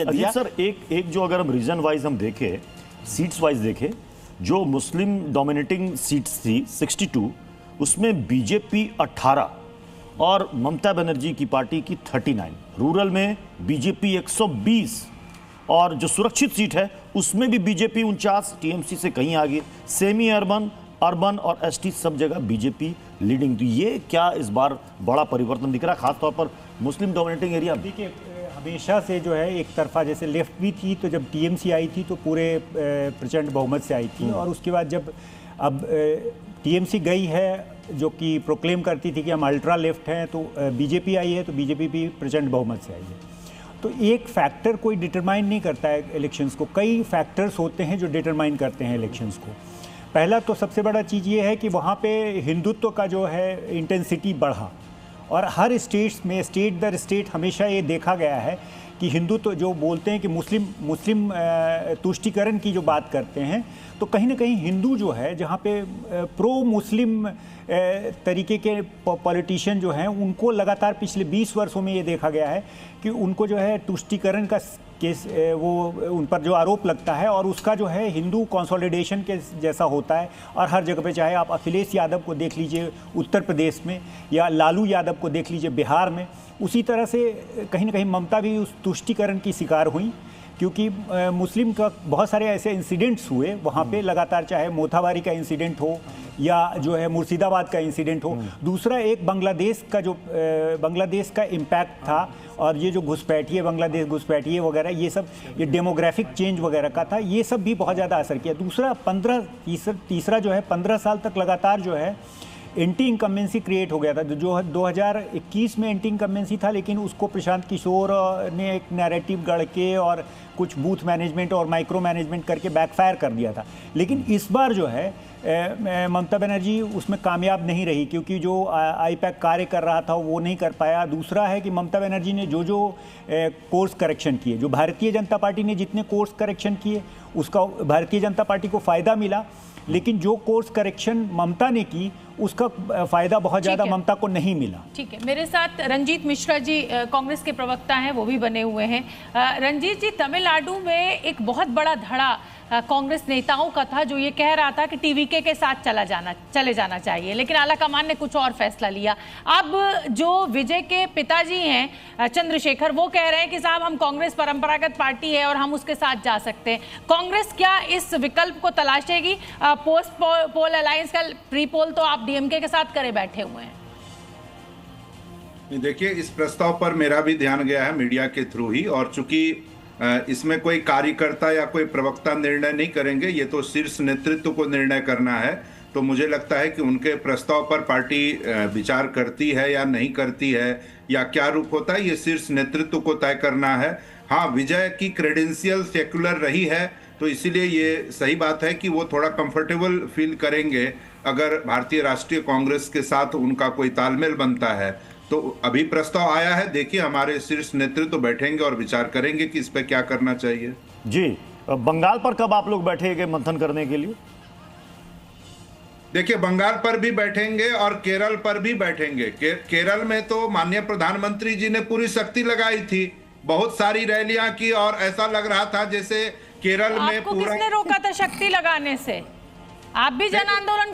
ने अजीत दिया। सर, एक जो अगर हम रीजन वाइज हम देखें, सीट्स वाइज देखें, जो मुस्लिम डोमिनेटिंग सीट्स थी 62, उसमें बीजेपी 18 और ममता बनर्जी की पार्टी की 39। रूरल में बीजेपी 120 और जो सुरक्षित सीट है उसमें भी बीजेपी 49, टीएमसी से कहीं आगे। सेमी अर्बन, अर्बन और एसटी सब जगह बीजेपी लीडिंग। तो ये क्या इस बार बड़ा परिवर्तन दिख रहा है, खासतौर पर मुस्लिम डोमिनेटिंग एरिया में? देखिए, हमेशा से जो है एक तरफा, जैसे लेफ्ट भी थी तो जब टीएमसी आई थी तो पूरे प्रचंड बहुमत से आई थी, और उसके बाद जब अब टीएमसी गई है जो कि प्रोक्लेम करती थी कि हम अल्ट्रा लेफ्ट हैं, तो बीजेपी आई है तो बीजेपी भी प्रचंड बहुमत से आई है। तो एक फैक्टर कोई डिटरमाइन नहीं करता है इलेक्शंस को, कई फैक्टर्स होते हैं जो डिटरमाइन करते हैं इलेक्शंस को। पहला तो सबसे बड़ा चीज़ ये है कि वहाँ पे हिंदुत्व का जो है इंटेंसिटी बढ़ा, और हर स्टेट्स में, स्टेट दर स्टेट हमेशा ये देखा गया है कि हिंदुत्व जो बोलते हैं कि मुस्लिम तुष्टीकरण की जो बात करते हैं, तो कहीं ना कहीं हिंदू जो है, जहाँ पे प्रो मुस्लिम तरीके के पॉलिटिशियन जो हैं, उनको लगातार पिछले 20 वर्षों में ये देखा गया है कि उनको जो है तुष्टीकरण का केस, वो उन पर जो आरोप लगता है, और उसका जो है हिंदू कंसोलिडेशन के जैसा होता है। और हर जगह पे, चाहे आप अखिलेश यादव को देख लीजिए उत्तर प्रदेश में, या लालू यादव को देख लीजिए बिहार में, उसी तरह से कहीं ना कहीं ममता भी उस तुष्टीकरण की शिकार हुई, क्योंकि मुस्लिम का बहुत सारे ऐसे इंसिडेंट्स हुए वहाँ पे लगातार, चाहे मोथाबारी का इंसिडेंट हो या जो है मुर्शिदाबाद का इंसिडेंट हो। दूसरा एक बांग्लादेश का इम्पैक्ट था, और ये जो घुसपैठिए, बांग्लादेश घुसपैठिए वगैरह, ये सब, ये डेमोग्राफिक चेंज वगैरह का था, ये सब भी बहुत ज़्यादा असर किया। दूसरा तीसरा जो है 15 साल तक लगातार जो है एंटी इनकम्बेंसी क्रिएट हो गया था। जो 2021 में एंटी इनकम्बेंसी था, लेकिन उसको प्रशांत किशोर ने एक नैरेटिव गढ़ के और कुछ बूथ मैनेजमेंट और माइक्रो मैनेजमेंट करके बैकफायर कर दिया था। लेकिन इस बार जो है ममता बनर्जी उसमें कामयाब नहीं रही, क्योंकि जो आईपैक कार्य कर रहा था वो नहीं कर पाया। दूसरा है कि ममता बनर्जी ने जो कोर्स करेक्शन किए, जो भारतीय जनता पार्टी ने जितने कोर्स करेक्शन किए, उसका भारतीय जनता पार्टी को फ़ायदा मिला, लेकिन जो कोर्स करेक्शन ममता ने की, उसका फायदा बहुत ज़्यादा ममता को नहीं मिला। ठीक है, मेरे साथ रंजीत मिश्रा जी कांग्रेस के प्रवक्ता हैं, वो भी बने हुए हैं। रंजीत जी, तमिलनाडु में एक बहुत बड़ा धड़ा कांग्रेस नेताओं का था, जो ये कह रहा था कि टीवीके के साथ चले जाना चाहिए, लेकिन आलाकमान ने कुछ और फैसला लिया। अब जो विजय के पिताजी हैं चंद्रशेखर, वो कह रहे हैं कि साहब हम कांग्रेस परंपरागत पार्टी है और हम उसके साथ जा सकते हैं। कांग्रेस क्या इस विकल्प को तलाशेगी? पोस्ट पोल अलायंस का प्री पोल तो आप डीएमके के साथ करे बैठे हुए हैं। देखिए, इस प्रस्ताव पर मेरा भी ध्यान गया है मीडिया के थ्रू ही, और चूंकि इसमें कोई कार्यकर्ता या कोई प्रवक्ता निर्णय नहीं करेंगे, ये तो शीर्ष नेतृत्व को निर्णय करना है, तो मुझे लगता है कि उनके प्रस्ताव पर पार्टी विचार करती है या नहीं करती है, या क्या रूप होता है, ये शीर्ष नेतृत्व को तय करना है। हाँ, विजय की क्रेडेंशियल सेक्युलर रही है, तो इसीलिए ये सही बात है कि वो थोड़ा कंफर्टेबल फील करेंगे अगर भारतीय राष्ट्रीय कांग्रेस के साथ उनका कोई तालमेल बनता है। तो अभी प्रस्ताव आया है, देखिए हमारे शीर्ष नेतृत्व तो बैठेंगे और विचार करेंगे कि इस पे क्या करना चाहिए। जी, बंगाल पर कब आप लोग बैठेंगे मंथन करने के लिए? देखिए, बंगाल पर भी बैठेंगे और केरल पर भी बैठेंगे। केरल में तो माननीय प्रधानमंत्री जी ने पूरी शक्ति लगाई थी, बहुत सारी रैलियां की, और ऐसा लग रहा था जैसे केरल में आपको किसने रोका था शक्ति लगाने से? आप भी जन आंदोलन